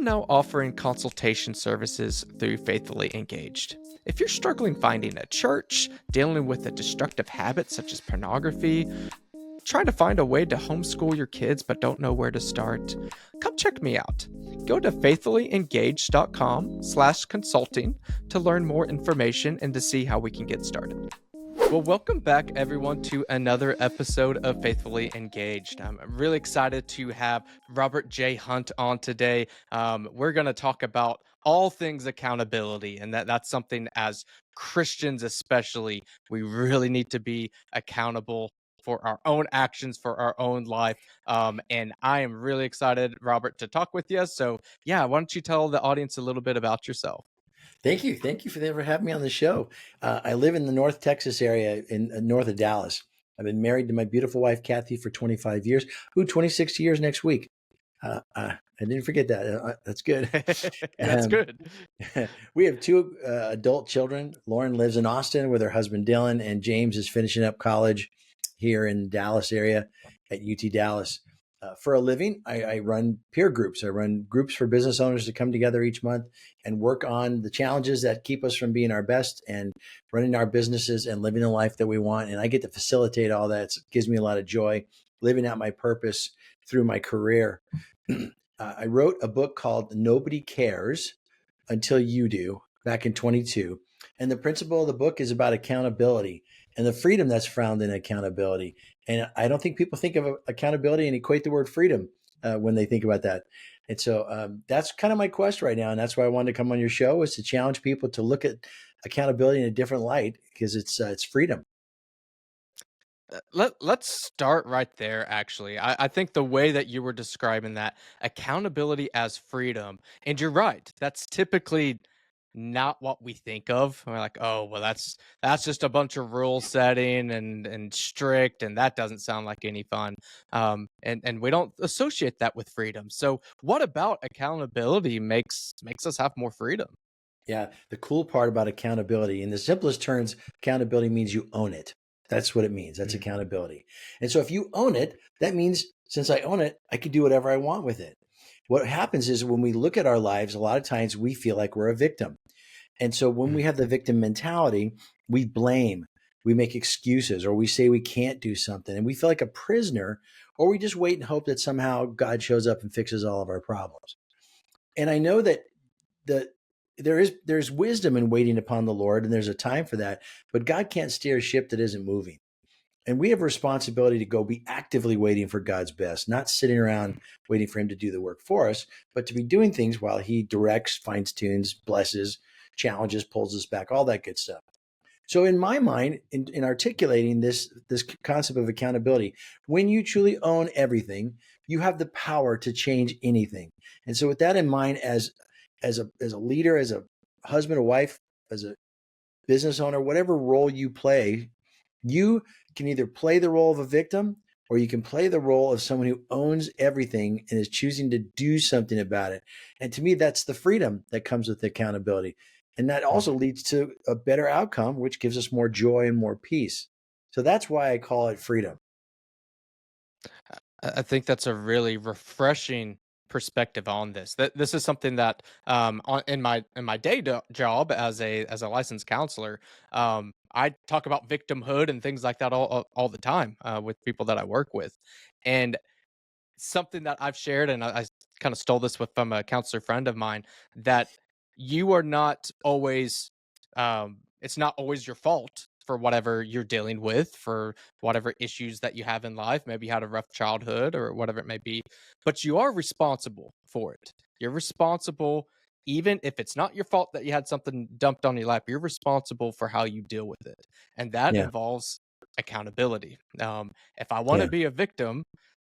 I'm now offering consultation services through Faithfully Engaged. If you're struggling finding a church, dealing with a destructive habit such as pornography, trying to find a way to homeschool your kids but don't know where to start, come check me out. Go to faithfullyengaged.com/consulting to learn more information and to see how we can get started. Well, welcome back, everyone, to another episode of Faithfully Engaged. I'm really excited to have Robert J. Hunt on today. We're going to talk about all things accountability, and that's something as Christians, especially, we really need to be accountable for our own actions, for our own life. And I am really excited, Robert, to talk with you. So, yeah, why don't you tell the audience a little bit about yourself? Thank you. Thank you for having me on the show. I live in the North Texas area in north of Dallas. I've been married to my beautiful wife, Kathy, for 25 years. Ooh, 26 years next week. I didn't forget that. That's good. That's Um, good. we have two adult children. Lauren lives in Austin with her husband, Dylan, and James is finishing up college here in the Dallas area at UT Dallas. For a living, I run peer groups. I run groups for business owners to come together each month and work on the challenges that keep us from being our best and running our businesses and living the life that we want. And I get to facilitate all that. It gives me a lot of joy living out my purpose through my career. I wrote a book called Nobody Cares Until You Do back in 22. And the principle of the book is about accountability and the freedom that's found in accountability. And I don't think people think of accountability and equate the word freedom when they think about that. And so that's kind of my quest right now. And that's why I wanted to come on your show, is to challenge people to look at accountability in a different light, because it's freedom. Let's start right there. Actually, I think the way that you were describing that accountability as freedom, and you're right. That's typically not what we think of. We're like, oh, well, that's just a bunch of rule setting and strict, and that doesn't sound like any fun. And we don't associate that with freedom. So, what about accountability makes us have more freedom? Yeah. The cool part about accountability, in the simplest terms, accountability means you own it. That's what it means. That's Mm. accountability. And so if you own it, that means since I own it, I can do whatever I want with it. What happens is when we look at our lives, a lot of times we feel like we're a victim. And so when we have the victim mentality, we blame, we make excuses, or we say we can't do something, and we feel like a prisoner, or we just wait and hope that somehow God shows up and fixes all of our problems. And I know that the there's wisdom in waiting upon the Lord, and there's a time for that, but God can't steer a ship that isn't moving. And we have a responsibility to go be actively waiting for God's best, not sitting around waiting for him to do the work for us, but to be doing things while he directs, fines tunes, blesses, challenges, pulls us back, all that good stuff. So in my mind, in articulating this concept of accountability, when you truly own everything, you have the power to change anything. And so with that in mind, as a leader, as a husband, a wife, as a business owner, whatever role you play, you can either play the role of a victim, or you can play the role of someone who owns everything and is choosing to do something about it. And to me, that's the freedom that comes with accountability. And that also leads to a better outcome, which gives us more joy and more peace. So that's why I call it freedom. I think that's a really refreshing perspective on this. That this is something that in my job as a licensed counselor, I talk about victimhood and things like that all the time with people that I work with, and something that I've shared, and I kind of stole this from a counselor friend of mine, that you are not always, it's not always your fault for whatever you're dealing with, for whatever issues that you have in life. Maybe you had a rough childhood or whatever it may be, but you are responsible for it. You're responsible, even if it's not your fault that you had something dumped on your lap, you're responsible for how you deal with it. And that Yeah. involves accountability. If I want to Yeah. be a victim,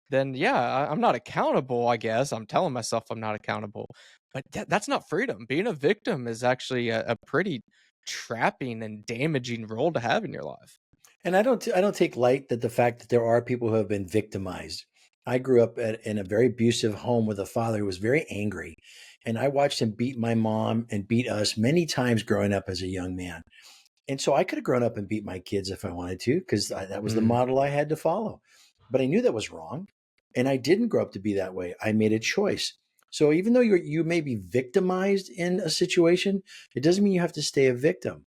then yeah, I'm not accountable, I guess. I'm telling myself I'm not accountable, but that's not freedom. Being a victim is actually a pretty trapping and damaging role to have in your life. And I don't take light that the fact that there are people who have been victimized. I grew up in a very abusive home with a father who was very angry, and I watched him beat my mom and beat us many times growing up as a young man. And so I could have grown up and beat my kids if I wanted to, because that was the Mm, model I had to follow. But I knew that was wrong, and I didn't grow up to be that way. I made a choice. So even though you may be victimized in a situation, it doesn't mean you have to stay a victim.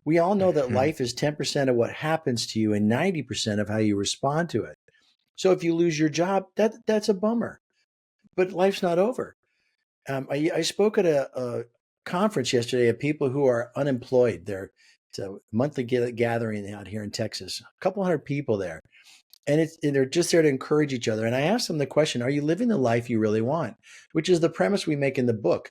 We all know that Mhm. life is 10% of what happens to you and 90% of how you respond to it. So if you lose your job, that's a bummer, but life's not over. I spoke at a conference yesterday of people who are unemployed. It's a monthly gathering out here in Texas, a couple hundred people there. And they're just there to encourage each other. And I asked them the question, are you living the life you really want? Which is the premise we make in the book.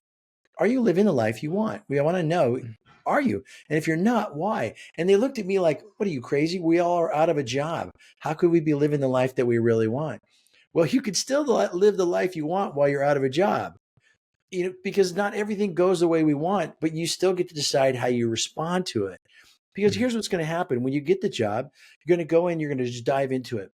Are you living the life you want? We want to know, are you? And if you're not, why? And they looked at me like, what are you, crazy? We all are out of a job. How could we be living the life that we really want? Well, you could still live the life you want while you're out of a job, because not everything goes the way we want, but you still get to decide how you respond to it. Because Mhm. here's what's going to happen when you get the job, you're going to go in, you're going to just dive into it.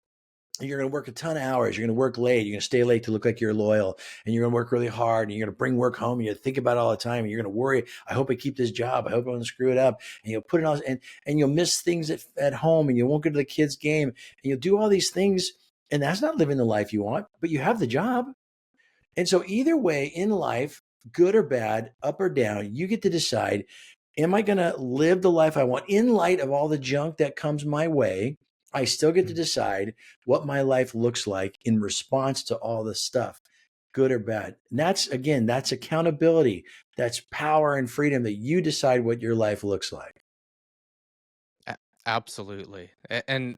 You're going to work a ton of hours. You're going to work late. You're going to stay late to look like you're loyal, and you're going to work really hard. And you're going to bring work home. And you think about it all the time. And you're going to worry. I hope I keep this job. I hope I don't screw it up. And you'll put it on, and you'll miss things at home, and you won't go to the kids' game. And you'll do all these things, and that's not living the life you want. But you have the job, and so either way in life, good or bad, up or down, you get to decide, am I going to live the life I want in light of all the junk that comes my way? I still get to Mhm. decide what my life looks like in response to all this stuff, good or bad. And that's, again, that's accountability. That's power and freedom that you decide what your life looks like. A Absolutely, and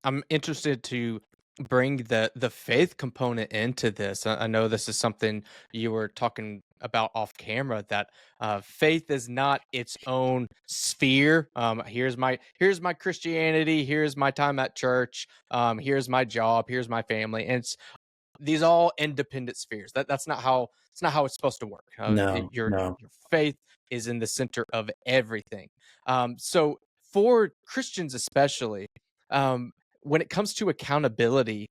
I'm interested to bring the faith component into this. I know this is something you were talking about off camera, that faith is not its own sphere. Here's my Christianity, here's my time at church, here's my job, here's my family, and it's these all independent spheres. That's not how it's supposed to work. No, no. Your faith is in the center of everything. So for Christians especially, um, when it comes to accountability,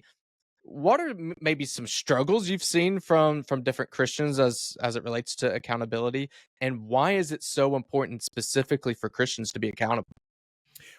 what are maybe some struggles you've seen from different Christians as it relates to accountability, and why is it so important specifically for Christians to be accountable?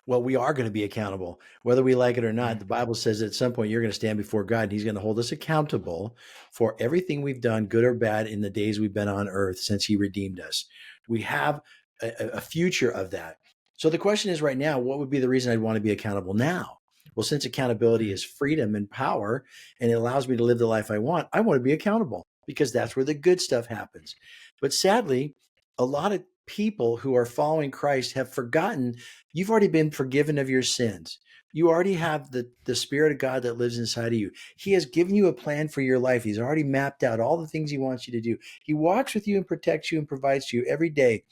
Well, we are going to be accountable, whether we like it or not. Mhm. The Bible says at some point you're going to stand before God and He's going to hold us accountable for everything we've done, good or bad, in the days we've been on earth since He redeemed us. We have a future of that. So the question is right now, what would be the reason I'd want to be accountable now? Well, since accountability Mhm. is freedom and power and it allows me to live the life I want to be accountable because that's where the good stuff happens. But sadly, a lot of people who are following Christ have forgotten you've already been forgiven of your sins. You already have the Spirit of God that lives inside of you. He has given you a plan for your life. He's already mapped out all the things He wants you to do. He walks with you and protects you and provides to you every day.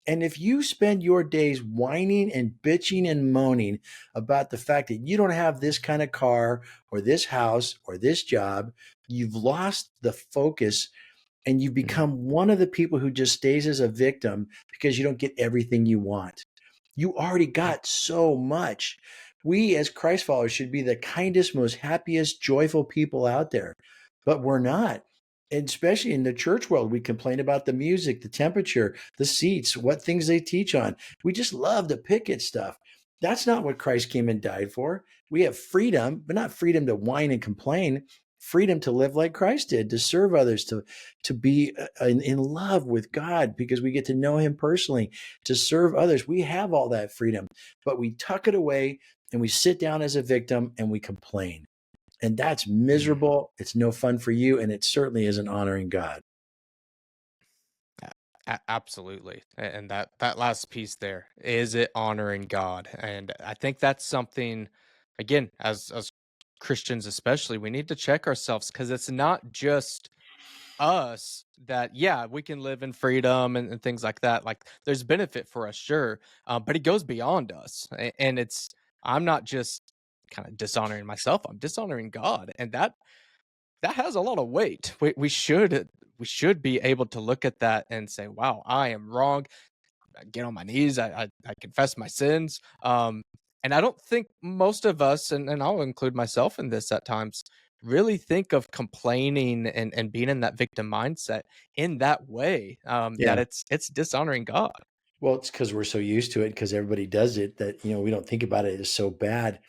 And if you spend your days whining and bitching and moaning about the fact that you don't have this kind of car or this house or this job, you've lost the focus and you Mhm. become one of the people who just stays as a victim because you don't get everything you want. You already Mhm. got so much. We, as Christ followers, should be the kindest, most happiest, joyful people out there, but we're not. And especially in the church world, we complain about the music, the temperature, the seats, what things they teach on. We just love to pick at stuff. That's not what Christ came and died for. We have freedom, but not freedom to whine and complain, freedom to live like Christ did, to serve others, to be in love with God because we get to know Him personally, to serve others. We have all that freedom, but we tuck it away and we sit down as a victim and we complain. And that's Mhm. miserable. It's no fun for you. And it certainly isn't honoring God. Absolutely, and that last piece there, is it honoring God? And I think that's something, again, as Christians especially, we need to check ourselves, because it's not just us that, yeah, we can live in freedom and things like that. Like, there's benefit for us, sure, but it goes beyond us, and it's, I'm not just kind of dishonoring myself, I'm dishonoring God, and that has a lot of weight. We should be able to look at that and say, "Wow, I am wrong." I get on my knees. I confess my sins. And I don't think most of us, and I'll include myself in this at times, really think of complaining and being in that victim mindset in that way. That Yeah. it's dishonoring God. Well, it's because we're so used to it because everybody does it that, we don't think about it as so bad.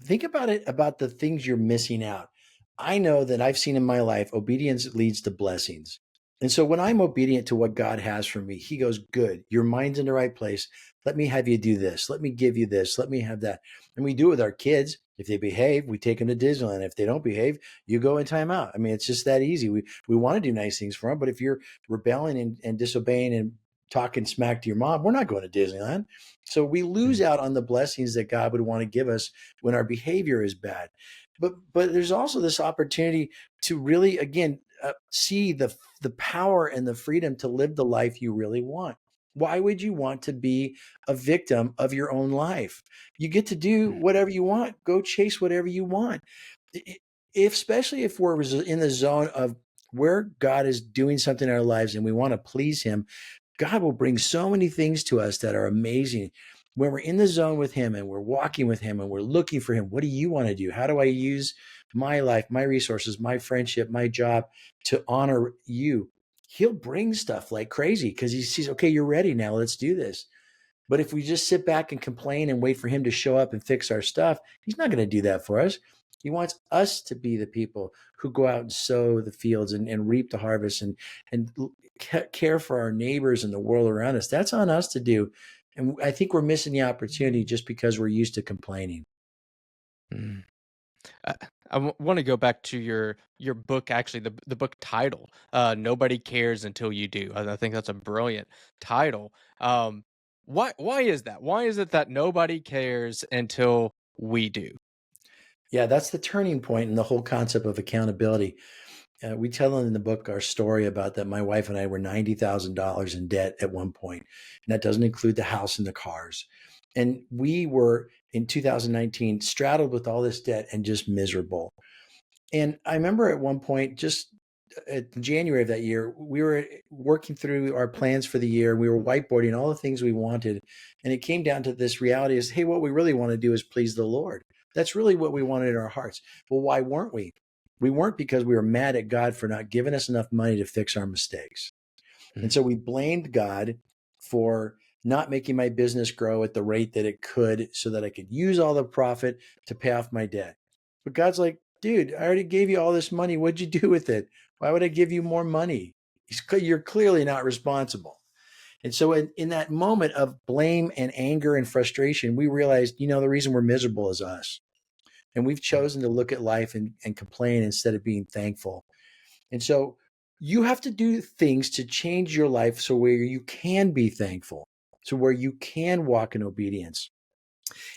Think about it about the things you're missing out. I know that I've seen in my life, obedience leads to blessings. And so when I'm obedient to what God has for me, He goes, good, your mind's in the right place. Let me have you do this. Let me give you this. Let me have that. And we do it with our kids. If they behave, we take them to Disneyland. If they don't behave, you go in timeout. I mean, it's just that easy. We want to do nice things for them, but if you're rebelling and disobeying and talking smack to your mom, we're not going to Disneyland. So we lose Mm, out on the blessings that God would want to give us when our behavior is bad. But there's also this opportunity to really again see the power and the freedom to live the life you really want. Why would you want to be a victim of your own life? You get to do mm, whatever you want. Go chase whatever you want. If, especially if we're in the zone of where God is doing something in our lives and we want to please Him, God will bring so many things to us that are amazing. When we're in the zone with Him and we're walking with Him and we're looking for Him, what do you want to do? How do I use my life, my resources, my friendship, my job to honor you? He'll bring stuff like crazy because He sees, okay, you're ready now. Let's do this. But if we just sit back and complain and wait for Him to show up and fix our stuff, He's not going to do that for us. He wants us to be the people who go out and sow the fields and reap the harvest and care for our neighbors and the world around us. That's on us to do. And I think we're missing the opportunity just because we're used to complaining. mm. I, want to go back to your book, actually, the book title, "Nobody Cares Until You Do." I think that's a brilliant title. Why is that? Why is it that nobody cares until we do? Yeah, that's the turning point in the whole concept of accountability. We tell in the book our story about that my wife and I were $90,000 in debt at one point, and that doesn't include the house and the cars. And we were in 2019 straddled with all this debt and just miserable. And I remember at one point, just at January of that year, we were working through our plans for the year. We were whiteboarding all the things we wanted. And it came down to this reality is, hey, what we really want to do is please the Lord. That's really what we wanted in our hearts. Well, why weren't we? We weren't because we were mad at God for not giving us enough money to fix our mistakes. And Mm, so we blamed God for not making my business grow at the rate that it could so that I could use all the profit to pay off my debt. But God's like, dude, I already gave you all this money. What'd you do with it? Why would I give you more money? You're clearly not responsible. And so in that moment of blame and anger and frustration, we realized, the reason we're miserable is us. And we've mm, chosen to look at life and complain instead of being thankful. And so you have to do things to change your life so where you can be thankful, so where you can walk in obedience.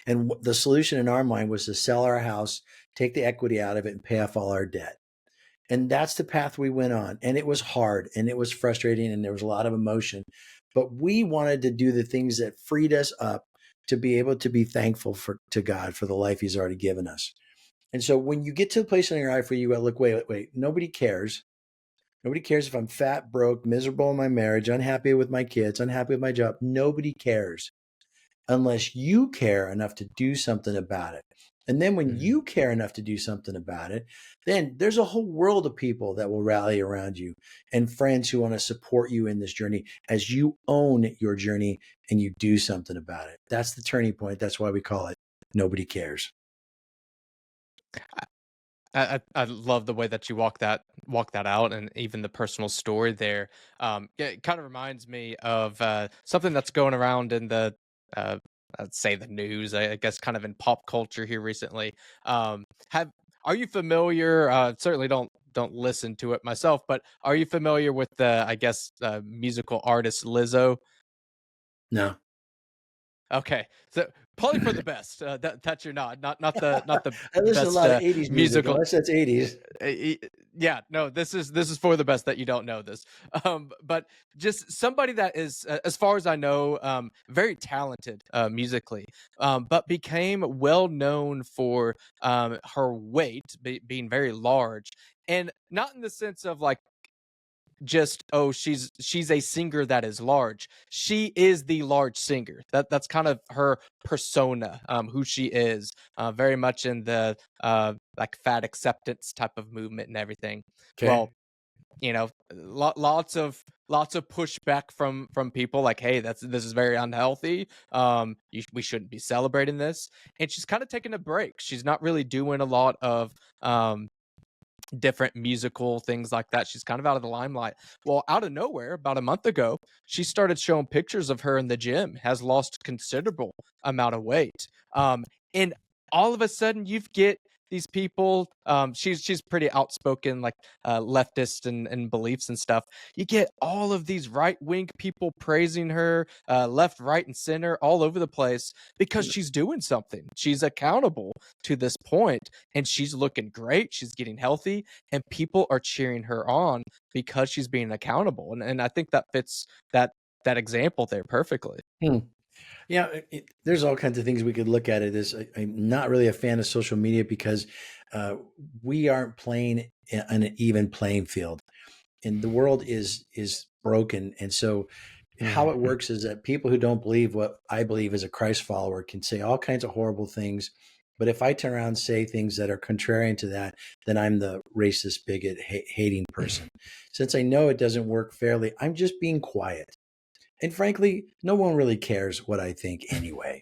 And the solution in our mind was to sell our house, take the equity out of it, and pay off all our debt. And that's the path we went on. And it was hard and it was frustrating and there was a lot of emotion. But we wanted to do the things that freed us up to be able to be thankful to God for the life He's already given us. And so when you get to the place in your life where you go, look, wait, nobody cares. Nobody cares if I'm fat, broke, miserable in my marriage, unhappy with my kids, unhappy with my job. Nobody cares unless you care enough to do something about it. And then when mm. you care enough to do something about it, then there's a whole world of people that will rally around you and friends who want to support you in this journey as you own your journey and you do something about it. That's the turning point. That's why we call it Nobody Cares. I love the way that you walk that out, and even the personal story there. Yeah, it kind of reminds me of something that's going around in the uh, I'd say the news. I guess kind of in pop culture here recently. Have Are you familiar? Certainly don't listen to it myself, but are you familiar with the musical artist Lizzo? No. Okay, so probably for the best that you're not the I listen to a best lot of 80s music, musical. unless that's 80s. Yeah, no, this is for the best that you don't know this. But just somebody that is, as far as I know, very talented musically, but became well known for her weight being very large, and not in the sense of like just, oh, she's a singer that is large. She is the large singer. That's kind of her persona, who she is, very much in the like fat acceptance type of movement and everything. Okay. Well, lots of pushback from people like, hey, this is very unhealthy. We shouldn't be celebrating this. And she's kind of taking a break. She's not really doing a lot of different musical things like that. She's kind of out of the limelight. Well, out of nowhere, about a month ago, she started showing pictures of her in the gym, has lost considerable amount of weight. And all of a sudden you get these people, she's pretty outspoken, like leftist and beliefs and stuff. You get all of these right-wing people praising her, left, right, and center all over the place because she's doing something. She's accountable to this point and she's looking great. She's getting healthy and people are cheering her on because she's being accountable. And I think that fits that example there perfectly. Hmm. Yeah, there's all kinds of things we could look at it as. I'm not really a fan of social media because uh, we aren't playing on an even playing field, and the world is broken. And so, how it Mhm. works is that people who don't believe what I believe as a Christ follower can say all kinds of horrible things. But if I turn around and say things that are contrarian to that, then I'm the racist, bigot, hating person. Since I know it doesn't work fairly, I'm just being quiet. And frankly, no one really cares what I think anyway.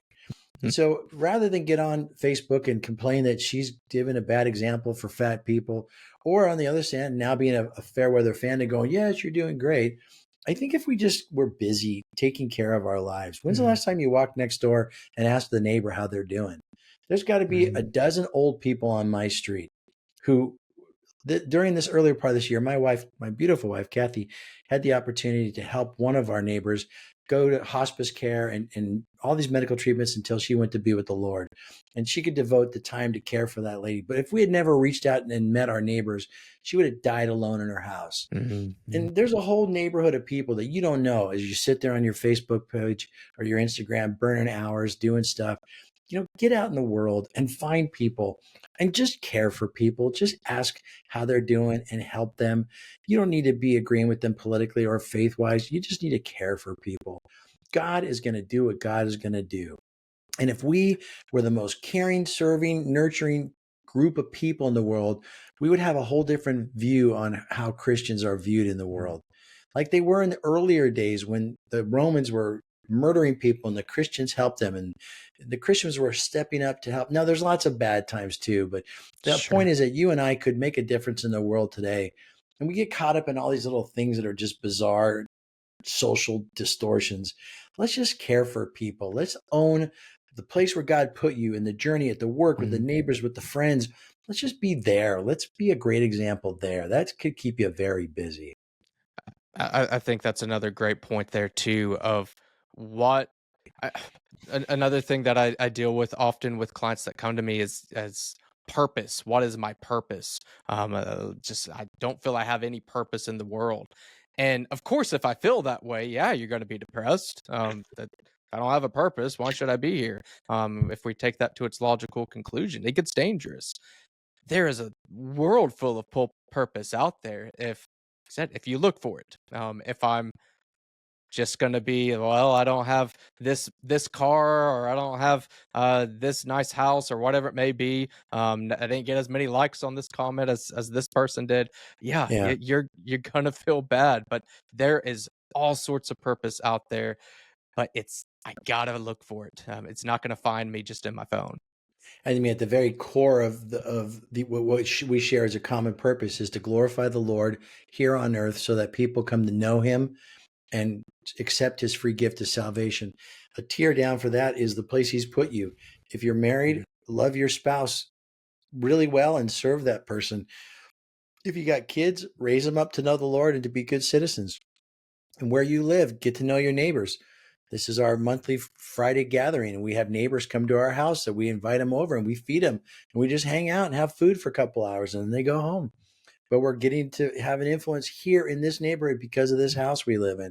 And so rather than get on Facebook and complain that she's given a bad example for fat people, or on the other hand, now being a fair weather fan and going, yes, you're doing great. I think if we just were busy taking care of our lives, when's the Mhm. last time you walked next door and asked the neighbor how they're doing? There's got to be a Mhm. dozen old people on my street who during this earlier part of this year, my wife, my beautiful wife, Kathy, had the opportunity to help one of our neighbors go to hospice care and all these medical treatments until she went to be with the Lord. And she could devote the time to care for that lady. But if we had never reached out and met our neighbors, she would have died alone in her house. Mhm. Mhm. And there's a whole neighborhood of people that you don't know as you sit there on your Facebook page or your Instagram, burning hours, doing stuff. Get out in the world and find people and just care for people. Just ask how they're doing and help them. You don't need to be agreeing with them politically or faith wise. You just need to care for people. God is going to do what God is going to do. And if we were the most caring, serving, nurturing group of people in the world, we would have a whole different view on how Christians are viewed in the Mhm. world. Like they were in the earlier days when the Romans were murdering people and the Christians helped them and the Christians were stepping up to help. Now there's lots of bad times too, but the Sure. point is that you and I could make a difference in the world today. And we get caught up in all these little things that are just bizarre social distortions. Let's just care for people. Let's own the place where God put you in the journey at the work with the Mhm. neighbors, with the friends. Let's just be there. Let's be a great example there. That could keep you very busy. I think that's another great point there too of what I, another thing that I deal with often with clients that come to me is as purpose. What is my purpose? Just I don't feel I have any purpose in the world. And of course, if I feel that way, yeah, you're going to be depressed. That if I don't have a purpose, why should I be here? If we take that to its logical conclusion, it gets dangerous. There is a world full of purpose out there if said if you look for it. If I'm just gonna be, well, I don't have this car or I don't have this nice house or whatever it may be. I didn't get as many likes on this comment as this person did. Yeah, Yeah. you're gonna feel bad, but there is all sorts of purpose out there. But it's I gotta look for it. It's not gonna find me just in my phone. I mean, at the very core of the what we share as a common purpose is to glorify the Lord here on earth, so that people come to know Him and accept His free gift of salvation. A tear down for that is the place He's put you. If you're married, Mhm. love your spouse really well and serve that person. If you got kids, raise them up to know the Lord and to be good citizens. And where you live, get to know your neighbors. This is our monthly Friday gathering, and we have neighbors come to our house that we invite them over and we feed them and we just hang out and have food for a couple hours and then they go home. But we're getting to have an influence here in this neighborhood because of this house we live in.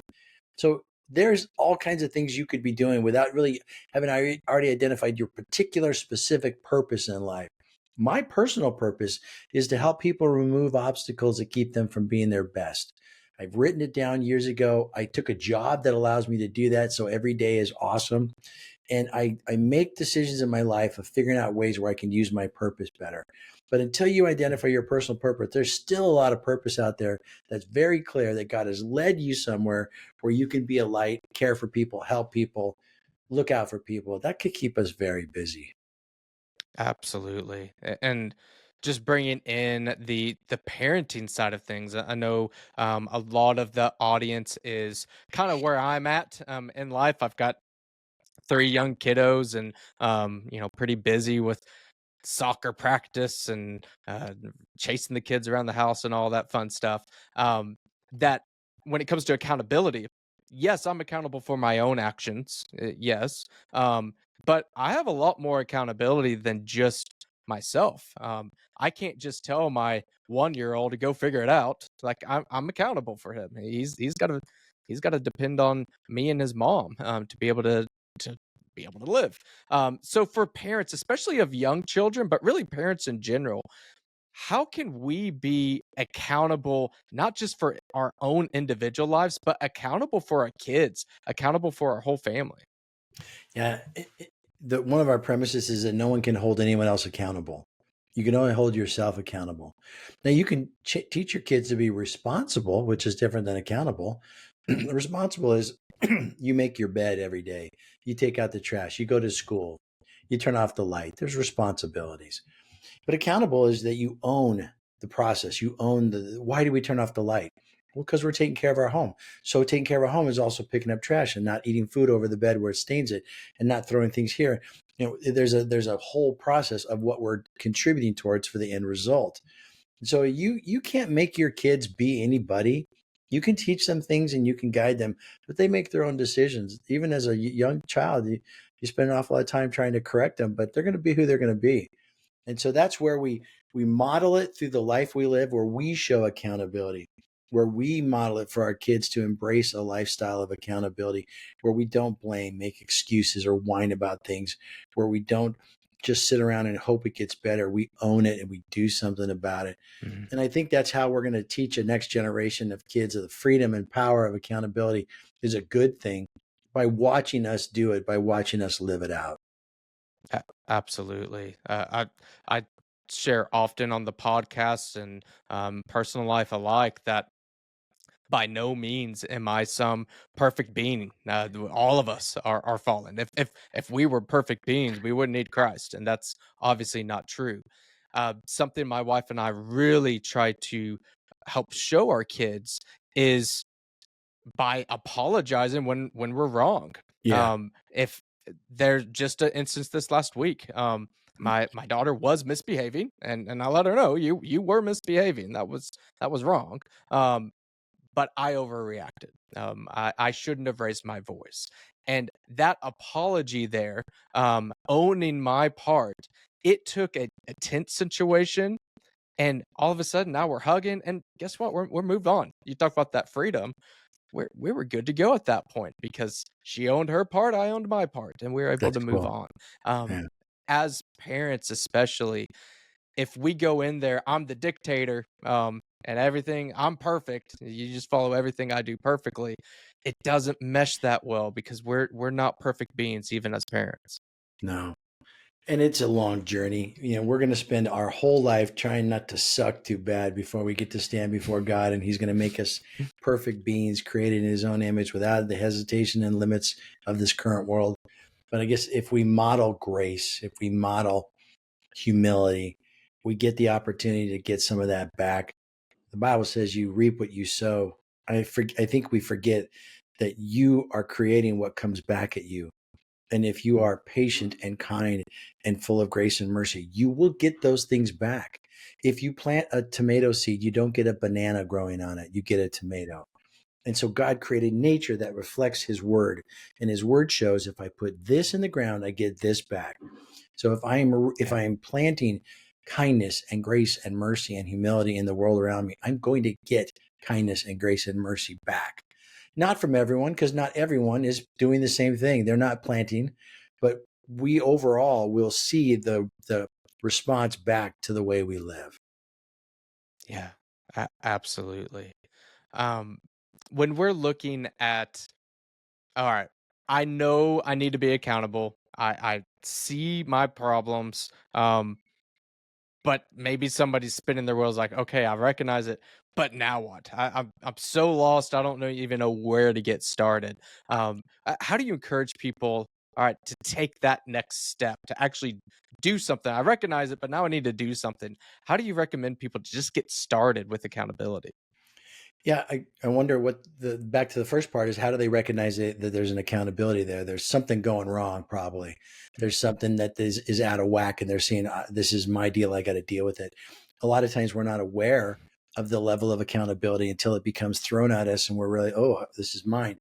So there's all kinds of things you could be doing without really having already identified your particular specific purpose in life. My personal purpose is to help people remove obstacles that keep them from being their best. I've written it down years ago. I took a job that allows me to do that. So every day is awesome. And I make decisions in my life of figuring out ways where I can use my purpose better. But until you identify your personal purpose, there's still a lot of purpose out there that's very clear that God has led you somewhere where you can be a light, care for people, help people, look out for people. That could keep us very busy. Absolutely. And just bringing in the parenting side of things. I know a lot of the audience is kind of where I'm at in life. I've got three young kiddos, and pretty busy with soccer practice and chasing the kids around the house and all that fun stuff. That when it comes to accountability, yes, I'm accountable for my own actions. Yes, but I have a lot more accountability than just myself. I can't just tell my 1 year old to go figure it out. Like I'm accountable for him. He's got to depend on me and his mom to be able to be able to live. So for parents, especially of young children, but really parents in general, how can we be accountable not just for our own individual lives, but accountable for our kids, accountable for our whole family? Yeah, one of our premises is that no one can hold anyone else accountable. You can only hold yourself accountable. Now, you can teach your kids to be responsible, which is different than accountable. Responsible is you make your bed every day, you take out the trash, you go to school, you turn off the light. There's responsibilities. But accountable is that you own the process. You own the why do we turn off the light? Well, because we're taking care of our home. So taking care of our home is also picking up trash and not eating food over the bed where it stains it and not throwing things here. There's a whole process of what we're contributing towards for the end result. So you can't make your kids be anybody. You can teach them things and you can guide them, but they make their own decisions. Even as a young child, you spend an awful lot of time trying to correct them, but they're going to be who they're going to be. And so that's where we model it through the life we live, where we show accountability, where we model it for our kids to embrace a lifestyle of accountability, where we don't blame, make excuses, or whine about things, where we don't just sit around and hope it gets better. We own it and we do something about it. Mhm. And I think that's how we're going to teach a next generation of kids of the freedom and power of accountability is a good thing by watching us do it, by watching us live it out. Absolutely. I share often on the podcast and personal life alike that by no means am I some perfect being. All of us are fallen. If we were perfect beings, we wouldn't need Christ, and that's obviously not true. Something my wife and I really try to help show our kids is by apologizing when we're wrong. Yeah. If there's just an instance this last week, my daughter was misbehaving, and I let her know you were misbehaving. That was wrong. But I overreacted. I shouldn't have raised my voice. And that apology there, owning my part, it took a tense situation. And all of a sudden now we're hugging. And guess what? We're moved on. You talk about that freedom. We were good to go at that point because she owned her part, I owned my part, and we were able That's to move cool. on. Um, Yeah. as parents, especially, if we go in there, I'm the dictator, and everything, I'm perfect. You just follow everything I do perfectly. It doesn't mesh that well because we're not perfect beings, even as parents. No. And it's a long journey. We're going to spend our whole life trying not to suck too bad before we get to stand before God. And He's going to make us perfect beings created in His own image without the hesitation and limits of this current world. But I guess if we model grace, if we model humility, we get the opportunity to get some of that back. The Bible says you reap what you sow. I think we forget that you are creating what comes back at you. And if you are patient and kind and full of grace and mercy, you will get those things back. If you plant a tomato seed, you don't get a banana growing on it, you get a tomato. And so God created nature that reflects His word. And His word shows if I put this in the ground, I get this back. So if Yeah. I am planting kindness and grace and mercy and humility in the world around me, I'm going to get kindness and grace and mercy back. Not from everyone, because not everyone is doing the same thing. They're not planting, but we overall will see the response back to the way we live. Yeah, absolutely. Um, when we're looking at, all right, I know I need to be accountable. I see my problems. But maybe somebody's spinning their wheels like, okay, I recognize it, but now what? I'm so lost. I don't know even know where to get started. How do you encourage people all right, to take that next step, to actually do something. I recognize it, but now I need to do something. How do you recommend people to just get started with accountability? Yeah, I wonder what the back to the first part is, how do they recognize that there's an accountability there? There's something going wrong, probably. There's something that is out of whack, and they're seeing, this is my deal. I got to deal with it. A lot of times we're not aware of the level of accountability until it becomes thrown at us, and we're really, oh, this is mine.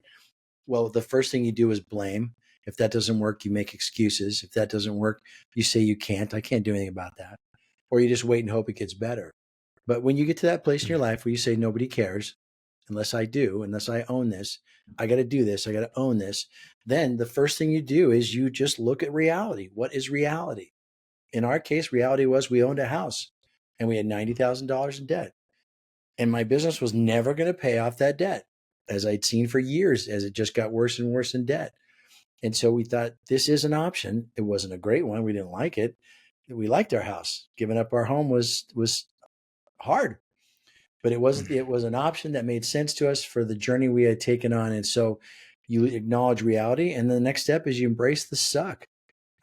Well, the first thing you do is blame. If that doesn't work, you make excuses. If that doesn't work, you say you can't. I can't do anything about that. Or you just wait and hope it gets better. But when you get to that place in your Mhm. life where you say, nobody cares unless I do, unless I own this, I got to do this, I got to own this. Then the first thing you do is you just look at reality. What is reality? In our case, reality was we owned a house and we had $90,000 in debt. And my business was never going to pay off that debt, as I'd seen for years, as it just got worse and worse in debt. And so we thought, this is an option. It wasn't a great one. We didn't like it. We liked our house. Giving up our home was hard, but Mhm. it was an option that made sense to us for the journey we had taken on. And so you acknowledge reality, and the next step is you embrace the suck.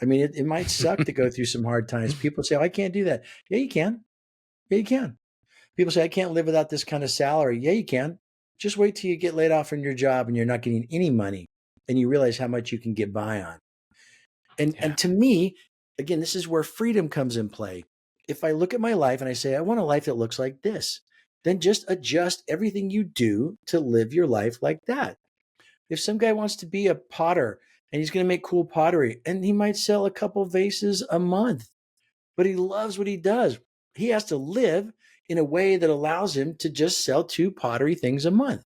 I mean, it might suck to go through some hard times. People say, oh, I can't do that. Yeah, you can. Yeah, you can. People say, I can't live without this kind of salary. Yeah, you can. Just wait till you get laid off from your job and you're not getting any money, and you realize how much you can get by on. Yeah. And to me, again, this is where freedom comes in play. If I look at my life and I say, I want a life that looks like this, then just adjust everything you do to live your life like that. If some guy wants to be a potter and he's going to make cool pottery, and he might sell a couple vases a month, but he loves what he does, he has to live in a way that allows him to just sell two pottery things a month.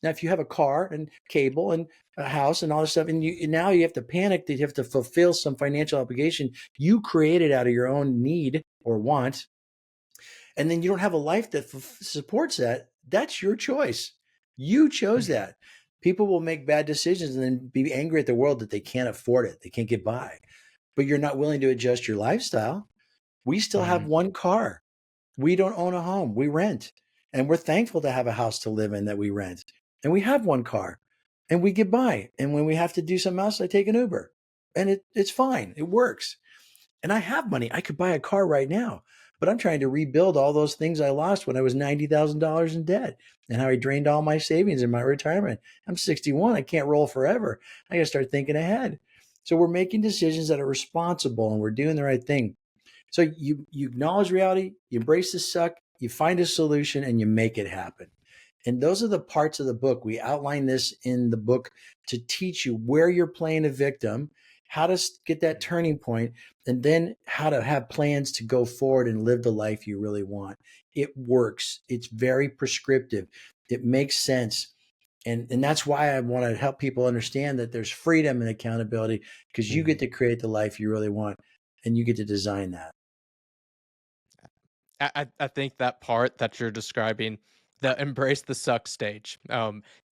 Now, if you have a car and cable and a house and all this stuff, and now you have to panic that you have to fulfill some financial obligation you created out of your own need or want, and then you don't have a life that supports that, that's your choice. You chose Mhm. that. People will make bad decisions and then be angry at the world that they can't afford it, they can't get by. But you're not willing to adjust your lifestyle. We still have Mhm. one car. We don't own a home. We rent. And we're thankful to have a house to live in that we rent. And we have one car and we get by. And when we have to do something else, I take an Uber. And it's fine. It works. And I have money. I could buy a car right now. But I'm trying to rebuild all those things I lost when I was $90,000 in debt, and how I drained all my savings in my retirement. I'm 61. I can't roll forever. I got to start thinking ahead. So we're making decisions that are responsible, and we're doing the right thing. So you acknowledge reality, you embrace the suck, you find a solution, and you make it happen. And those are the parts of the book. We outline this in the book to teach you where you're playing a victim, how to get that Mhm. turning point, and then how to have plans to go forward and live the life you really want. It works. It's very prescriptive. It makes sense. And that's why I want to help people understand that there's freedom and accountability, because you get Mhm. to create the life you really want and you get to design that. I think that part that you're describing, the embrace the suck stage,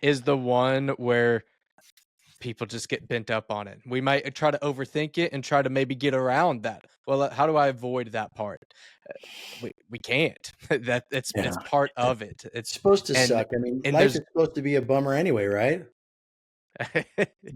is the one where people just get bent up on it. We might try to overthink it and try to maybe get around that. Well, how do I avoid that part? We can't. That it's Yeah. part It's of it. It's supposed to and suck. I mean, and life there's is supposed to be a bummer anyway, right?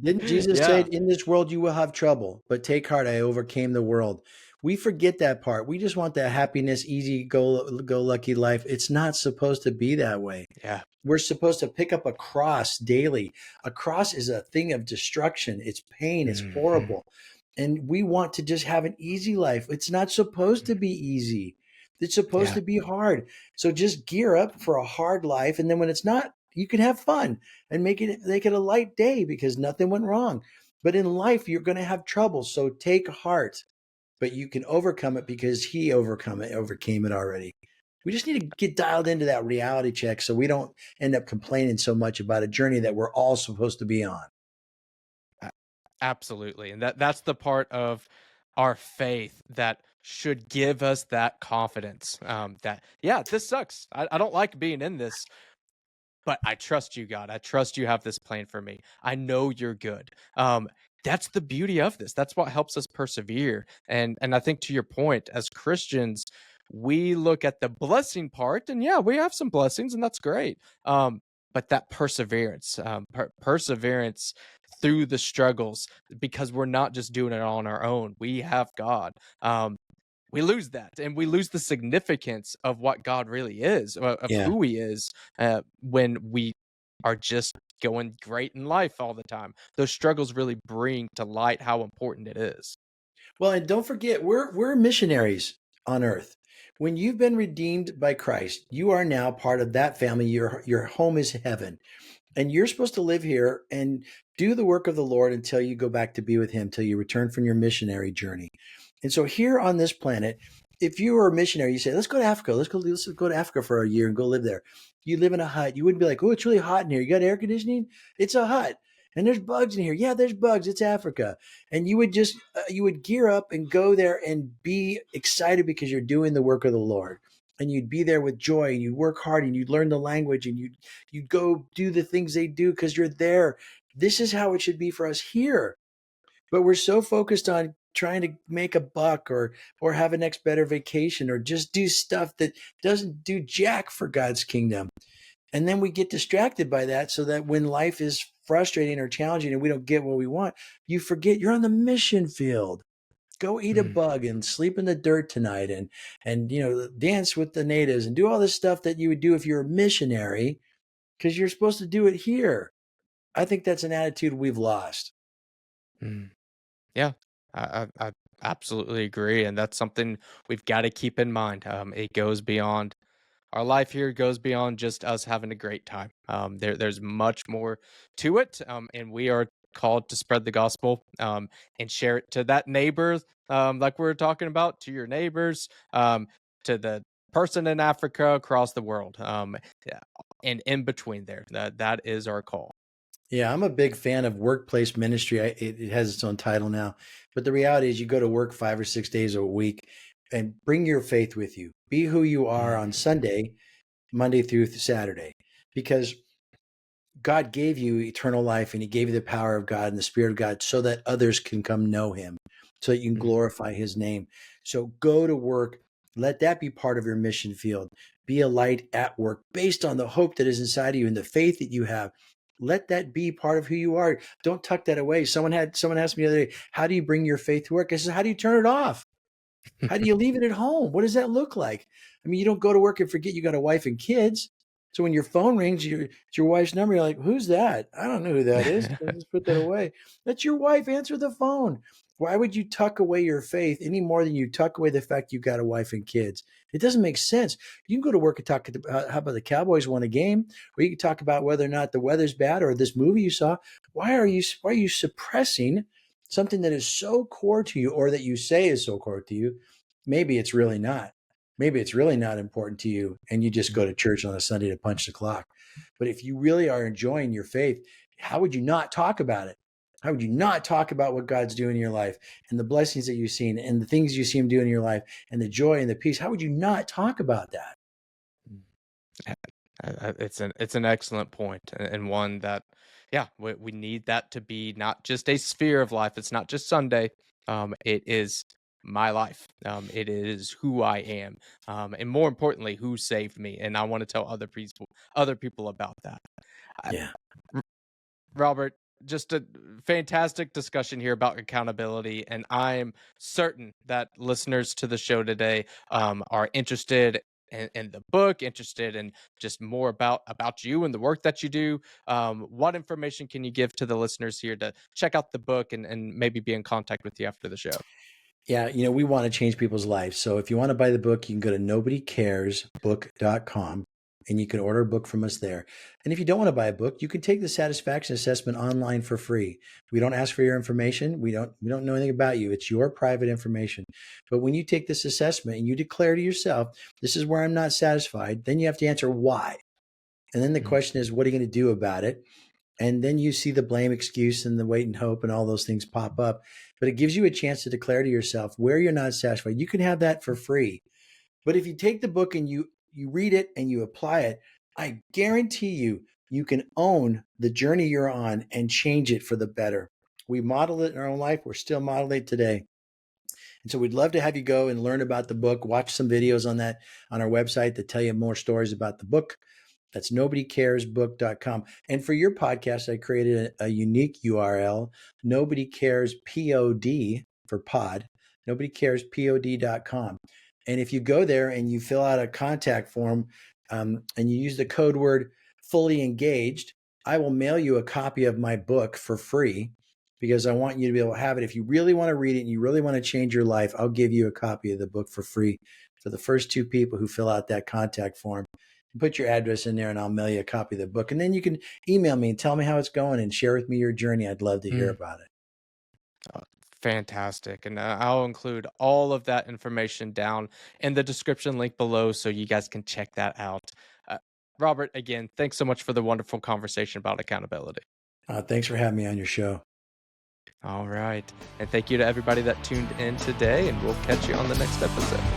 Didn't Jesus say, yeah, in this world you will have trouble, but take heart, I overcame the world? We forget that part. We just want that happiness, easy go lucky life. It's not supposed to be that way. yeah. We're supposed to pick up a cross daily. A cross is a thing of destruction. It's pain. It's Mhm. horrible. And we want to just have an easy life. It's not supposed to be easy. It's supposed Yeah. to be hard. So just gear up for a hard life. And then when it's not, you can have fun and make it a light day because nothing went wrong. But in life, you're going to have trouble. So take heart, but you can overcome it because overcame it already. We just need to get dialed into that reality check so we don't end up complaining so much about a journey that we're all supposed to be on. A absolutely, and that's the part of our faith that should give us that confidence, that, "Yeah, this sucks. I don't like being in this, but I trust you, God. I trust you have this plan for me. I know you're good." That's the beauty of this. That's what helps us persevere. And I think to your point, as Christians, we look at the blessing part, and yeah, we have some blessings, and that's great. But that perseverance, perseverance through the struggles because we're not just doing it on our own. We have God. Um, we lose that, and we lose the significance of what God really is, of Yeah. who He is, when we are just going great in life all the time. Those struggles really bring to light how important it is. Well, and don't forget, we're missionaries on earth. When you've been redeemed by Christ, you are now part of that family. Your home is heaven. And you're supposed to live here and do the work of the Lord until you go back to be with Him, till you return from your missionary journey. And so here on this planet, if you were a missionary, you say, let's go to Africa. Let's go to Africa for a year and go live there. You live in a hut. You wouldn't be like, oh, it's really hot in here. You got air conditioning? It's a hut. And there's bugs in here. Yeah, there's bugs. It's Africa. And you would just, you would gear up and go there and be excited because you're doing the work of the Lord. And you'd be there with joy and you'd work hard and you'd learn the language and you'd go do the things they do because you're there. This is how it should be for us here. But we're so focused on trying to make a buck or have a next better vacation or just do stuff that doesn't do jack for God's kingdom. And then we get distracted by that so that when life is frustrating or challenging and we don't get what we want, you forget you're on the mission field. Go eat a Mm, bug and sleep in the dirt tonight and dance with the natives and do all this stuff that you would do if you're a missionary because you're supposed to do it here. I think that's an attitude we've lost. mm. Yeah, I absolutely agree, and that's something we've got to keep in mind. It goes beyond our life here goes beyond just us having a great time. There's much more to it, and we are called to spread the gospel and share it to that neighbor, like we were talking about, to your neighbors, to the person in Africa, across the world, yeah, and in between there. That is our call. Yeah, I'm a big fan of workplace ministry. It has its own title now, but the reality is you go to work 5 or 6 days a week and bring your faith with you. Be who you are on Mm, Sunday, Monday through Saturday, because God gave you eternal life and He gave you the power of God and the Spirit of God so that others can come know Him, so that you can mm, glorify His name. So go to work. Let that be part of your mission field. Be a light at work based on the hope that is inside of you and the faith that you have. Let that be part of who you are. Don't tuck that away. Someone asked me the other day, how do you bring your faith to work? I said, how do you turn it off? How do you leave it at home? What does that look like? I mean, you don't go to work and forget you got a wife and kids. So when your phone rings, it's your wife's number. You're like, who's that? I don't know who that is. Let's just put that away. That's your wife. Answer the phone. Why would you tuck away your faith any more than you tuck away the fact you got a wife and kids? It doesn't make sense. You can go to work and talk about how about the Cowboys won a game, or you can talk about whether or not the weather's bad or this movie you saw. Why are you suppressing something that is so core to you, or that you say is so core to you? Maybe it's really not. Maybe it's really not important to you and you just go to church on a Sunday to punch the clock. But if you really are enjoying your faith, how would you not talk about it? How would you not talk about what God's doing in your life and the blessings that you've seen and the things you see Him do in your life and the joy and the peace? How would you not talk about that? mm. It's an excellent point and one that, yeah, we need that to be not just a sphere of life. It's not just Sunday. It is my life. It is who I am, and more importantly, who saved me. And I want to tell other people about that. I, Yeah. Robert, just a fantastic discussion here about accountability, and I'm certain that listeners to the show today are interested in the book, interested in just more about you and the work that you do. What information can you give to the listeners here to check out the book and maybe be in contact with you after the show? Yeah, we want to change people's lives. So if you want to buy the book, you can go to nobodycaresbook.com and you can order a book from us there. And if you don't want to buy a book, you can take the satisfaction assessment online for free. We don't ask for your information. We don't know anything about you. It's your private information. But when you take this assessment and you declare to yourself, this is where I'm not satisfied, then you have to answer why. And then the Mm, question is, what are you going to do about it? And then you see the blame, excuse, and the wait and hope and all those things pop up. But it gives you a chance to declare to yourself where you're not satisfied. You can have that for free. But if you take the book and you read it and you apply it, I guarantee you can own the journey you're on and change it for the better. We modeled it in our own life. We're still modeling it today. And so we'd love to have you go and learn about the book, watch some videos on our website that tell you more stories about the book. That's nobodycaresbook.com. And for your podcast, I created a unique URL, nobody cares pod for pod, nobodycarespod.com. And if you go there and you fill out a contact form and you use the code word fully engaged, I will mail you a copy of my book for free because I want you to be able to have it. If you really want to read it and you really want to change your life, I'll give you a copy of the book for free for the first two people who fill out that contact form. Put your address in there and I'll mail you a copy of the book. And then you can email me and tell me how it's going and share with me your journey. I'd love to hear Mm. about it. Fantastic. And I'll include all of that information down in the description link below so you guys can check that out. Uh, Robert, again, thanks so much for the wonderful conversation about accountability. Thanks for having me on your show. All right. And thank you to everybody that tuned in today, and we'll catch you on the next episode.